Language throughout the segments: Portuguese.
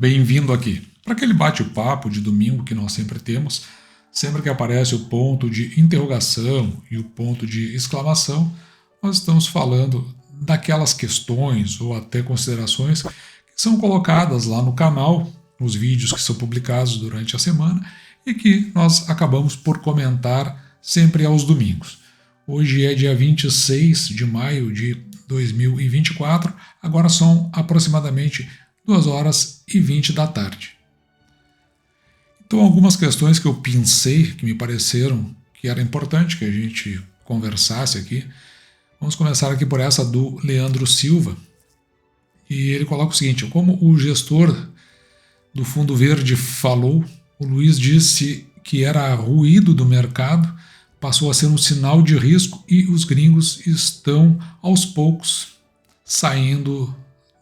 Bem-vindo aqui para aquele bate-papo de domingo que nós sempre temos. Sempre que aparece o ponto de interrogação e o ponto de exclamação, nós estamos falando daquelas questões ou até considerações que são colocadas lá no canal, nos vídeos que são publicados durante a semana e que nós acabamos por comentar sempre aos domingos. Hoje é dia 26 de maio de 2024, agora são aproximadamente 2 horas e 20 da tarde. Então, algumas questões que eu pensei, que me pareceram que era importante que a gente conversasse aqui. Vamos começar aqui por essa do Leandro Silva. E ele coloca o seguinte: como o gestor do Fundo Verde falou, o Luiz disse que era ruído do mercado, passou a ser um sinal de risco e os gringos estão aos poucos saindo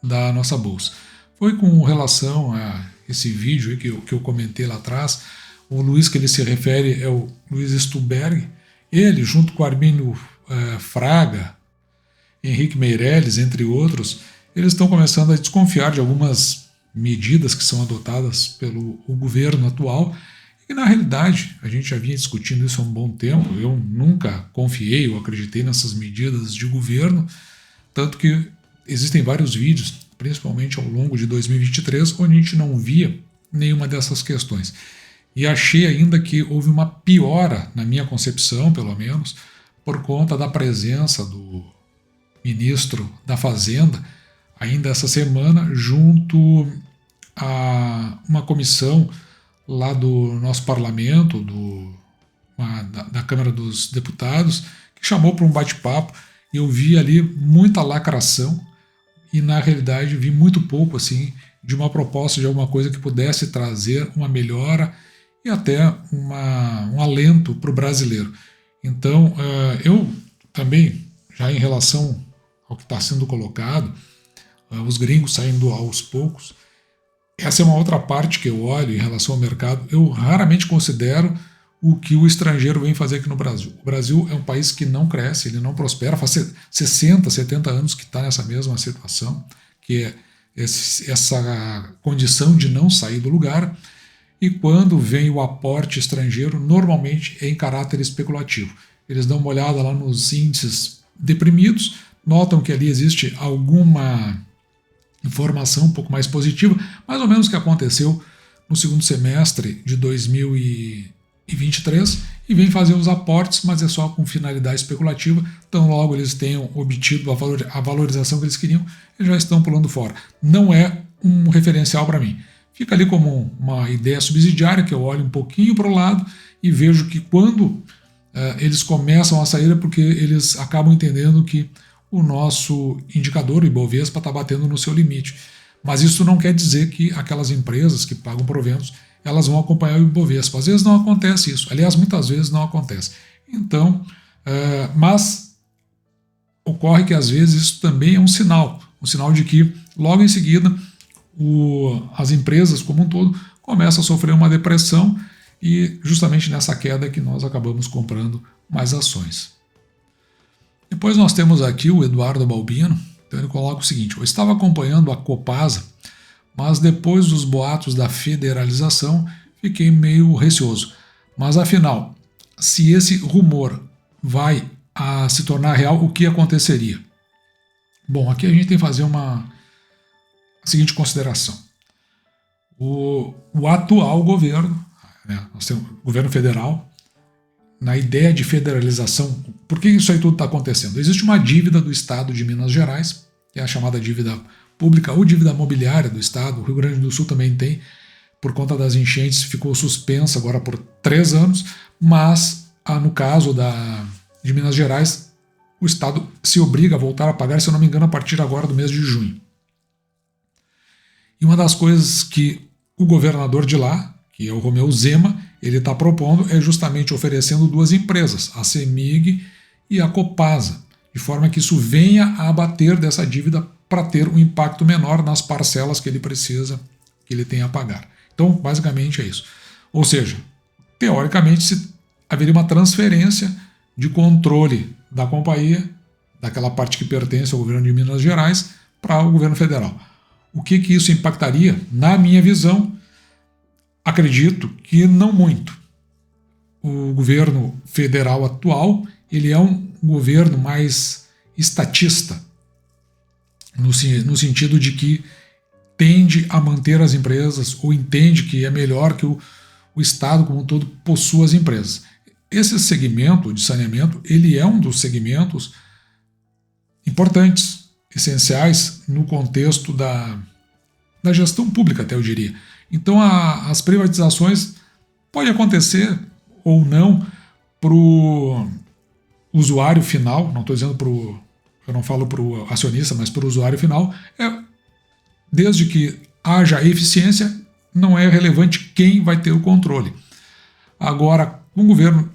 da nossa bolsa. Foi com relação a esse vídeo que eu comentei lá atrás. O Luiz que ele se refere é o Luiz Stuberg. Ele, junto com Armínio Fraga, Henrique Meirelles, entre outros, eles estão começando a desconfiar de algumas medidas que são adotadas pelo governo atual. E, na realidade, a gente já vinha discutindo isso há um bom tempo. Eu nunca confiei ou acreditei nessas medidas de governo, tanto que existem vários vídeos, principalmente ao longo de 2023, onde a gente não via nenhuma dessas questões. E achei ainda que houve uma piora, na minha concepção, pelo menos, por conta da presença do ministro da Fazenda, ainda essa semana, junto a uma comissão lá do nosso parlamento, da Câmara dos Deputados, que chamou para um bate-papo. Eu vi ali muita lacração, e na realidade vi muito pouco assim de uma proposta de alguma coisa que pudesse trazer uma melhora e até um alento para o brasileiro. Então eu também, já em relação ao que está sendo colocado, os gringos saindo aos poucos, essa é uma outra parte que eu olho em relação ao mercado. Eu raramente considero o que o estrangeiro vem fazer aqui no Brasil. O Brasil é um país que não cresce, ele não prospera, faz 60, 70 anos que está nessa mesma situação, que é essa condição de não sair do lugar, e quando vem o aporte estrangeiro, normalmente é em caráter especulativo. Eles dão uma olhada lá nos índices deprimidos, notam que ali existe alguma informação um pouco mais positiva, mais ou menos o que aconteceu no segundo semestre de 2023, e vem fazer os aportes, mas é só com finalidade especulativa. Então logo eles tenham obtido a valorização que eles queriam, eles já estão pulando fora. Não é um referencial para mim. Fica ali como uma ideia subsidiária, que eu olho um pouquinho para o lado e vejo que quando eles começam a sair é porque eles acabam entendendo que o nosso indicador, o Ibovespa, está batendo no seu limite. Mas isso não quer dizer que aquelas empresas que pagam proventos elas vão acompanhar o Ibovespa. Às vezes não acontece isso. Aliás, muitas vezes não acontece. Então, mas ocorre que às vezes isso também é um sinal de que logo em seguida as empresas como um todo começam a sofrer uma depressão, e justamente nessa queda que nós acabamos comprando mais ações. Depois nós temos aqui o Eduardo Balbino. Então ele coloca o seguinte: eu estava acompanhando a Copasa, mas depois dos boatos da federalização fiquei meio receoso. Mas afinal, se esse rumor vai se tornar real, o que aconteceria? Bom, aqui a gente tem que fazer a seguinte consideração. O atual governo, nós temos o governo federal, na ideia de federalização, por que isso aí tudo está acontecendo? Existe uma dívida do Estado de Minas Gerais, que é a chamada dívida pública ou dívida mobiliária do Estado. O Rio Grande do Sul também tem, por conta das enchentes, ficou suspensa agora por 3 anos, mas no caso de Minas Gerais, o Estado se obriga a voltar a pagar, se eu não me engano, a partir agora do mês de junho. E uma das coisas que o governador de lá, que é o Romeu Zema, ele está propondo é justamente oferecendo 2 empresas, a CEMIG e a Copasa, de forma que isso venha a abater dessa dívida para ter um impacto menor nas parcelas que ele precisa, que ele tem a pagar. Então, basicamente é isso. Ou seja, teoricamente, haveria uma transferência de controle da companhia, daquela parte que pertence ao governo de Minas Gerais, para o governo federal. O que isso impactaria? Na minha visão, acredito que não muito. O governo federal atual, ele é um governo mais estatista, no sentido de que tende a manter as empresas ou entende que é melhor que o Estado como um todo possua as empresas. Esse segmento de saneamento, ele é um dos segmentos importantes, essenciais no contexto da gestão pública, até eu diria. Então as privatizações podem acontecer ou não para o usuário final, não estou dizendo eu não falo para o acionista, mas para o usuário final, desde que haja eficiência, não é relevante quem vai ter o controle. Agora, um governo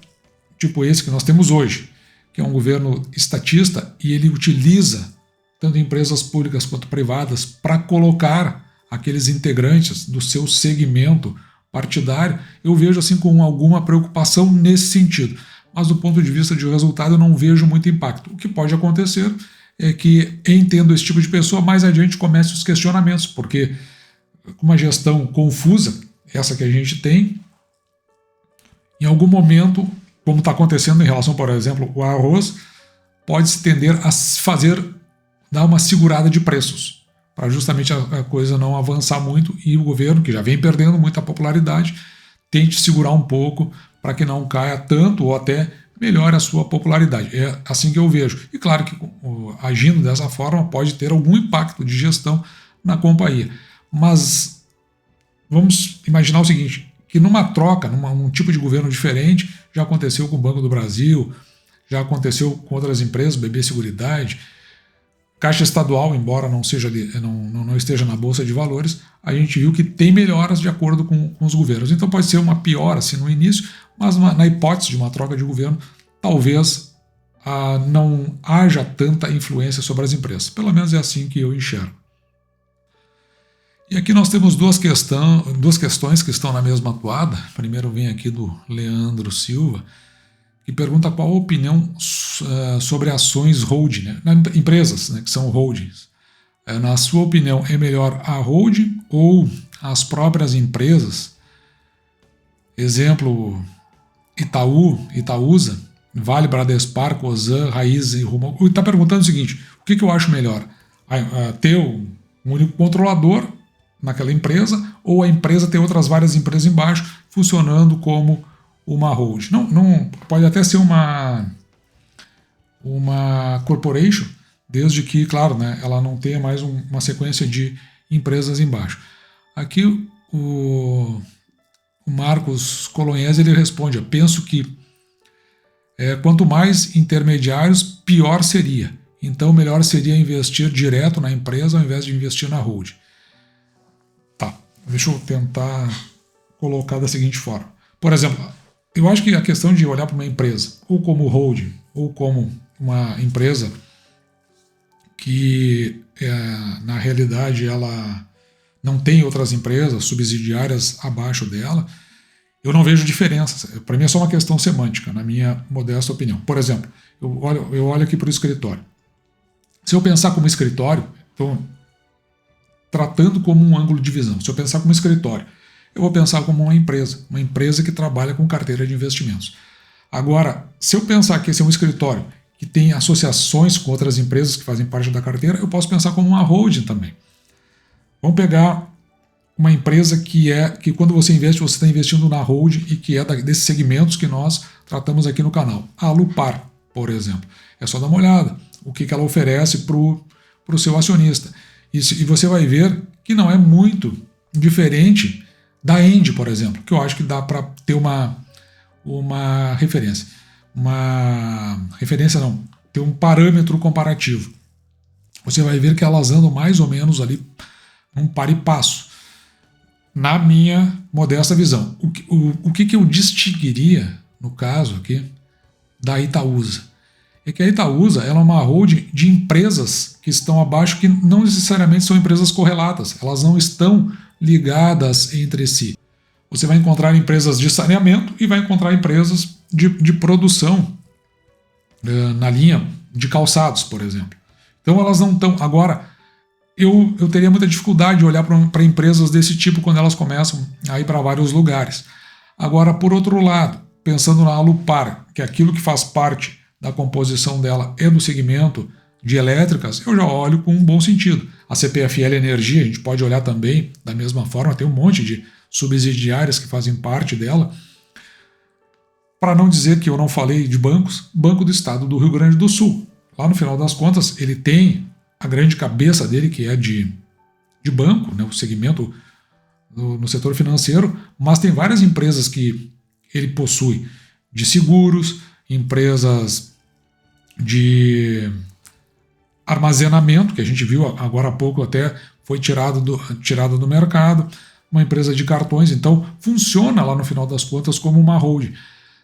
tipo esse que nós temos hoje, que é um governo estatista, e ele utiliza tanto empresas públicas quanto privadas para colocar aqueles integrantes do seu segmento partidário, eu vejo assim com alguma preocupação nesse sentido. Mas do ponto de vista de resultado eu não vejo muito impacto. O que pode acontecer é que, em tendo esse tipo de pessoa, mais adiante comece os questionamentos, porque com uma gestão confusa, essa que a gente tem, em algum momento, como está acontecendo em relação, por exemplo, ao arroz, pode-se tender a dar uma segurada de preços, para justamente a coisa não avançar muito e o governo, que já vem perdendo muita popularidade, tente segurar um pouco para que não caia tanto ou até melhore a sua popularidade. É assim que eu vejo. E claro que agindo dessa forma pode ter algum impacto de gestão na companhia. Mas vamos imaginar o seguinte, que numa troca, num tipo de governo diferente, já aconteceu com o Banco do Brasil, já aconteceu com outras empresas, BB Seguridade, Caixa Estadual, embora não esteja na Bolsa de Valores, a gente viu que tem melhoras de acordo com os governos. Então pode ser uma piora assim, no início, mas na hipótese de uma troca de governo, talvez não haja tanta influência sobre as empresas. Pelo menos é assim que eu enxergo. E aqui nós temos duas questões que estão na mesma toada. Primeiro vem aqui do Leandro Silva, que pergunta qual a opinião sobre ações holding, né? Empresas, né, que são holdings. Na sua opinião, é melhor a holding ou as próprias empresas? Exemplo, Itaú, Itaúsa, Vale, Bradespar, Cosan, Raiz e Rumo. Ele está perguntando o seguinte, o que eu acho melhor? Ter um único controlador naquela empresa ou a empresa ter outras várias empresas embaixo funcionando como uma hold. Não pode até ser uma corporation, desde que, claro, né, ela não tenha mais uma sequência de empresas embaixo. Aqui o Marcos Colonhese ele responde, eu penso que quanto mais intermediários, pior seria. Então, melhor seria investir direto na empresa ao invés de investir na hold. Tá, deixa eu tentar colocar da seguinte forma. Por exemplo, eu acho que a questão de olhar para uma empresa, ou como holding, ou como uma empresa que, na realidade, ela não tem outras empresas subsidiárias abaixo dela, eu não vejo diferença. Para mim é só uma questão semântica, na minha modesta opinião. Por exemplo, eu olho aqui para o escritório. Se eu pensar como escritório, estou tratando como um ângulo de visão. Se eu pensar como escritório, eu vou pensar como uma empresa que trabalha com carteira de investimentos. Agora, se eu pensar que esse é um escritório que tem associações com outras empresas que fazem parte da carteira, eu posso pensar como uma holding também. Vamos pegar uma empresa que quando você investe, você está investindo na holding e que é desses segmentos que nós tratamos aqui no canal. A Alupar, por exemplo. É só dar uma olhada o que ela oferece para o seu acionista. E você vai ver que não é muito diferente da Engie, por exemplo, que eu acho que dá para ter uma referência. Ter um parâmetro comparativo. Você vai ver que elas andam mais ou menos ali num par e passo. Na minha modesta visão. O que eu distinguiria, no caso aqui, da Itaúsa? É que a Itaúsa ela é uma holding de empresas que estão abaixo, que não necessariamente são empresas correlatas, elas não estão ligadas entre si. Você vai encontrar empresas de saneamento e vai encontrar empresas de produção na linha de calçados, por exemplo. Então elas não estão. Agora, eu teria muita dificuldade de olhar para empresas desse tipo quando elas começam a ir para vários lugares. Agora, por outro lado, pensando na Alupar, que aquilo que faz parte da composição dela é do segmento de elétricas, eu já olho com um bom sentido. A CPFL Energia, a gente pode olhar também da mesma forma, tem um monte de subsidiárias que fazem parte dela. Para não dizer que eu não falei de bancos, Banco do Estado do Rio Grande do Sul. Lá no final das contas, ele tem a grande cabeça dele, que é de banco, né, o segmento no setor financeiro, mas tem várias empresas que ele possui, de seguros, empresas de armazenamento, que a gente viu agora há pouco até foi tirada do mercado, uma empresa de cartões, então funciona lá no final das contas como uma holding.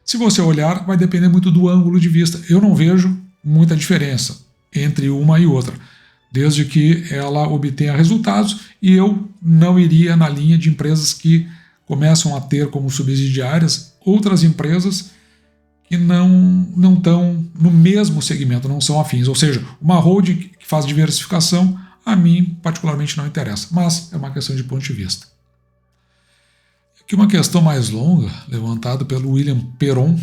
Se você olhar, vai depender muito do ângulo de vista. Eu não vejo muita diferença entre uma e outra, desde que ela obtenha resultados, e eu não iria na linha de empresas que começam a ter como subsidiárias outras empresas que não estão no mesmo segmento, não são afins. Ou seja, uma holding que faz diversificação, a mim particularmente não interessa, mas é uma questão de ponto de vista. Aqui uma questão mais longa, levantada pelo William Peron,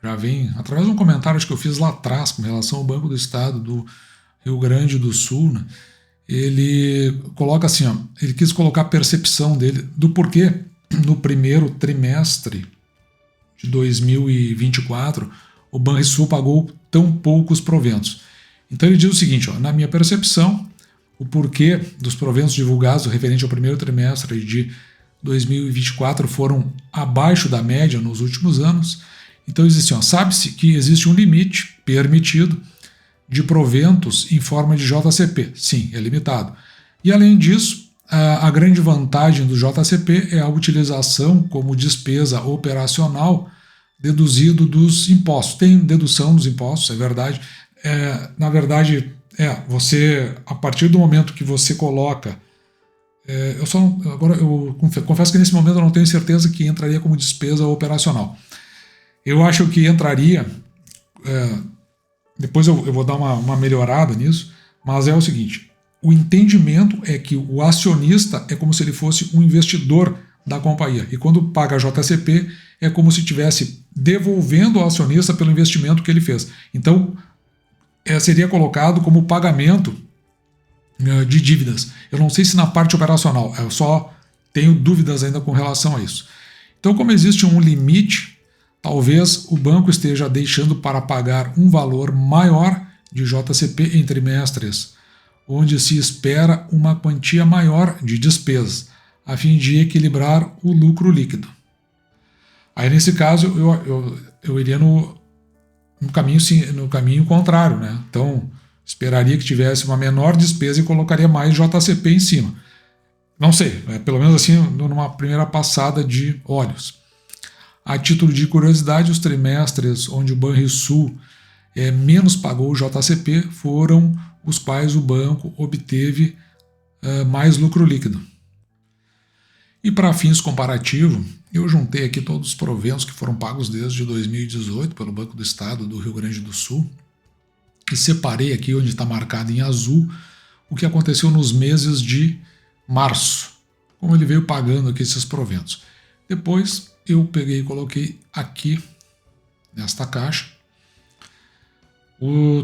já vem através de um comentário que eu fiz lá atrás com relação ao Banco do Estado do Rio Grande do Sul, né? Ele coloca assim, ó, ele quis colocar a percepção dele do porquê no primeiro trimestre de 2024 o Banrisul pagou tão poucos proventos. Então ele diz o seguinte, ó, na minha percepção, o porquê dos proventos divulgados referente ao primeiro trimestre de 2024 foram abaixo da média nos últimos anos. Então diz assim, ó, sabe-se que existe um limite permitido de proventos em forma de JCP. Sim, é limitado. E além disso, a grande vantagem do JCP é a utilização como despesa operacional deduzido dos impostos. Tem dedução dos impostos, é verdade. Na verdade, você, a partir do momento que você coloca... eu confesso que nesse momento eu não tenho certeza que entraria como despesa operacional. Eu acho que entraria... depois eu vou dar uma melhorada nisso, mas é o seguinte, o entendimento é que o acionista é como se ele fosse um investidor da companhia, e quando paga JCP é como se estivesse devolvendo ao acionista pelo investimento que ele fez. Então, seria colocado como pagamento de dívidas. Eu não sei se na parte operacional, eu só tenho dúvidas ainda com relação a isso. Então, como existe um limite, talvez o banco esteja deixando para pagar um valor maior de JCP em trimestres, onde se espera uma quantia maior de despesas, a fim de equilibrar o lucro líquido. Aí, nesse caso, eu iria no caminho contrário, né? Então, esperaria que tivesse uma menor despesa e colocaria mais JCP em cima. Não sei, pelo menos assim, numa primeira passada de olhos. A título de curiosidade, os trimestres onde o Banrisul menos pagou o JCP foram os quais o banco obteve mais lucro líquido. E para fins comparativos, eu juntei aqui todos os proventos que foram pagos desde 2018 pelo Banco do Estado do Rio Grande do Sul e separei aqui onde está marcado em azul o que aconteceu nos meses de março, como ele veio pagando aqui esses proventos. Depois eu peguei e coloquei aqui nesta caixa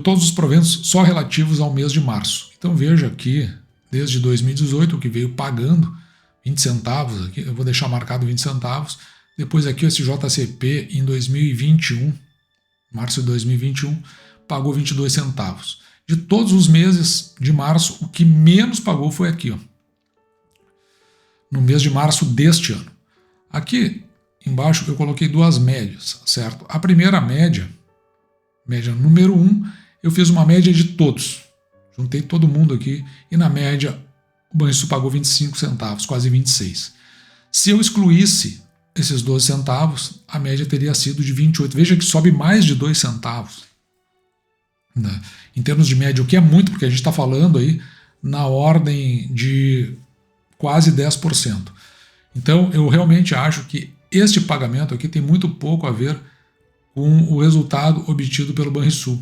todos os proventos só relativos ao mês de março. Então veja aqui, desde 2018, o que veio pagando 20 centavos, aqui, eu vou deixar marcado 20 centavos, depois aqui esse JCP em 2021, março de 2021, pagou 22 centavos. De todos os meses de março, o que menos pagou foi aqui, ó, no mês de março deste ano. Aqui embaixo eu coloquei duas médias, certo? A primeira média número 1, eu fiz uma média de todos. Juntei todo mundo aqui e na média o Banrisul pagou 25 centavos, quase 26. Se eu excluísse esses 12 centavos, a média teria sido de 28. Veja que sobe mais de 2 centavos. Né? Em termos de média, o que é muito, porque a gente está falando aí na ordem de quase 10%. Então, eu realmente acho que este pagamento aqui tem muito pouco a ver com o resultado obtido pelo Banrisul.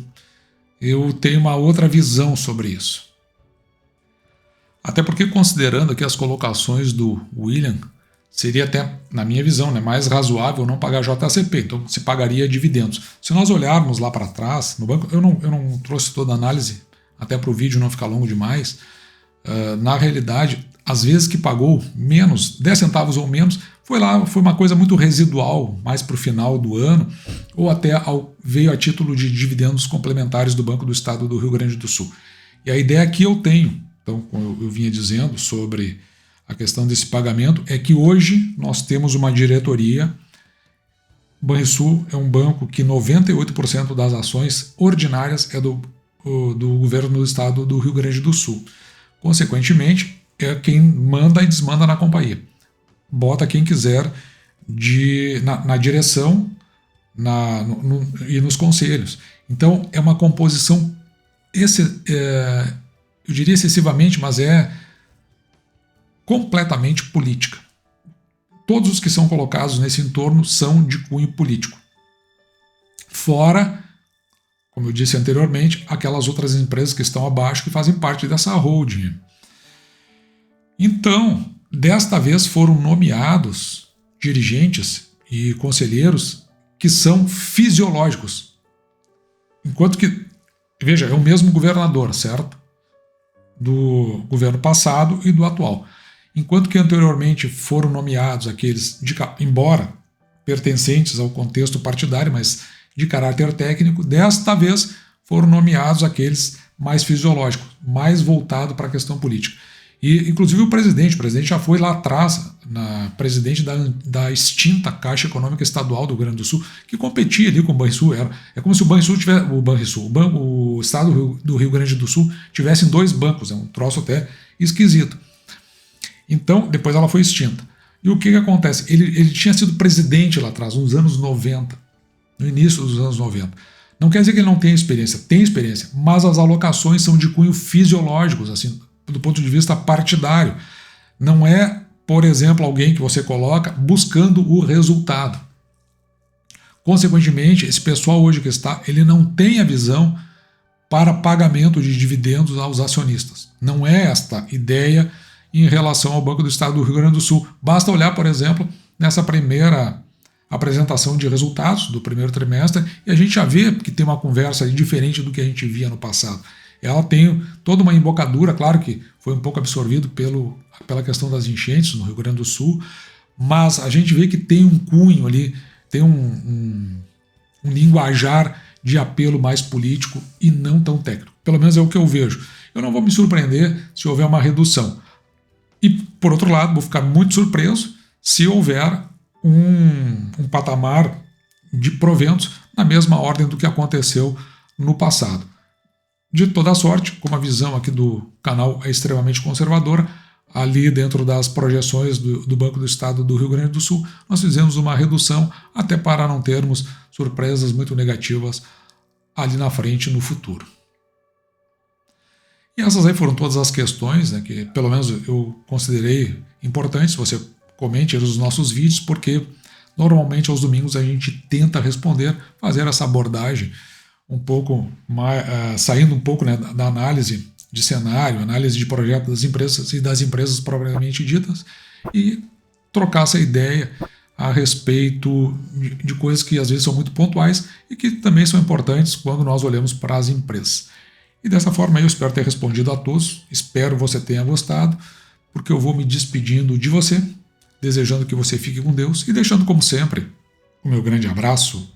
Eu tenho uma outra visão sobre isso. Até porque, considerando aqui as colocações do William, seria até, na minha visão, né, mais razoável não pagar JCP, então se pagaria dividendos. Se nós olharmos lá para trás, no banco, eu não trouxe toda a análise, até para o vídeo não ficar longo demais, na realidade, às vezes que pagou menos, 10 centavos ou menos, foi uma coisa muito residual, mais para o final do ano, ou até veio a título de dividendos complementares do Banco do Estado do Rio Grande do Sul. E a ideia que eu tenho, então, como eu vinha dizendo sobre a questão desse pagamento, é que hoje nós temos uma diretoria. O Banrisul é um banco que 98% das ações ordinárias é do governo do estado do Rio Grande do Sul. Consequentemente, é quem manda e desmanda na companhia. Bota quem quiser na direção e nos conselhos. Então, é uma composição, eu diria excessivamente, mas é completamente política. Todos os que são colocados nesse entorno são de cunho político. Fora, como eu disse anteriormente, aquelas outras empresas que estão abaixo que fazem parte dessa holding. Então, desta vez foram nomeados dirigentes e conselheiros que são fisiológicos. Enquanto que, veja, é o mesmo governador, certo? Do governo passado e do atual. Enquanto que anteriormente foram nomeados aqueles, embora pertencentes ao contexto partidário, mas de caráter técnico, desta vez foram nomeados aqueles mais fisiológicos, mais voltados para a questão política. E, inclusive, o presidente já foi lá atrás, presidente da extinta Caixa Econômica Estadual do Rio Grande do Sul, que competia ali com o Banrisul. É como se o estado do Rio Grande do Sul tivesse 2 bancos, é um troço até esquisito. Então, depois ela foi extinta. E o que acontece? Ele tinha sido presidente lá atrás, nos anos 90, no início dos anos 90. Não quer dizer que ele não tenha experiência, tem experiência, mas as alocações são de cunho fisiológicos, assim, do ponto de vista partidário. Não é, por exemplo, alguém que você coloca buscando o resultado. Consequentemente, esse pessoal hoje que está, ele não tem a visão para pagamento de dividendos aos acionistas. Não é esta ideia em relação ao Banco do Estado do Rio Grande do Sul. Basta olhar, por exemplo, nessa primeira apresentação de resultados do primeiro trimestre e a gente já vê que tem uma conversa diferente do que a gente via no passado. Ela tem toda uma embocadura, claro que foi um pouco absorvido pela questão das enchentes no Rio Grande do Sul, mas a gente vê que tem um cunho ali, tem um linguajar de apelo mais político e não tão técnico. Pelo menos é o que eu vejo. Eu não vou me surpreender se houver uma redução. E, por outro lado, vou ficar muito surpreso se houver um patamar de proventos na mesma ordem do que aconteceu no passado. De toda sorte, como a visão aqui do canal é extremamente conservadora, ali dentro das projeções do Banco do Estado do Rio Grande do Sul, nós fizemos uma redução até para não termos surpresas muito negativas ali na frente no futuro. E essas aí foram todas as questões, né, que pelo menos eu considerei importantes. Você comente nos nossos vídeos, porque normalmente aos domingos a gente tenta responder, fazer essa abordagem um pouco mais, saindo um pouco, né, da análise de cenário, análise de projeto das empresas e das empresas propriamente ditas, e trocar essa ideia a respeito de coisas que às vezes são muito pontuais e que também são importantes quando nós olhamos para as empresas. E dessa forma eu espero ter respondido a todos, espero você tenha gostado, porque eu vou me despedindo de você, desejando que você fique com Deus e deixando, como sempre, o meu grande abraço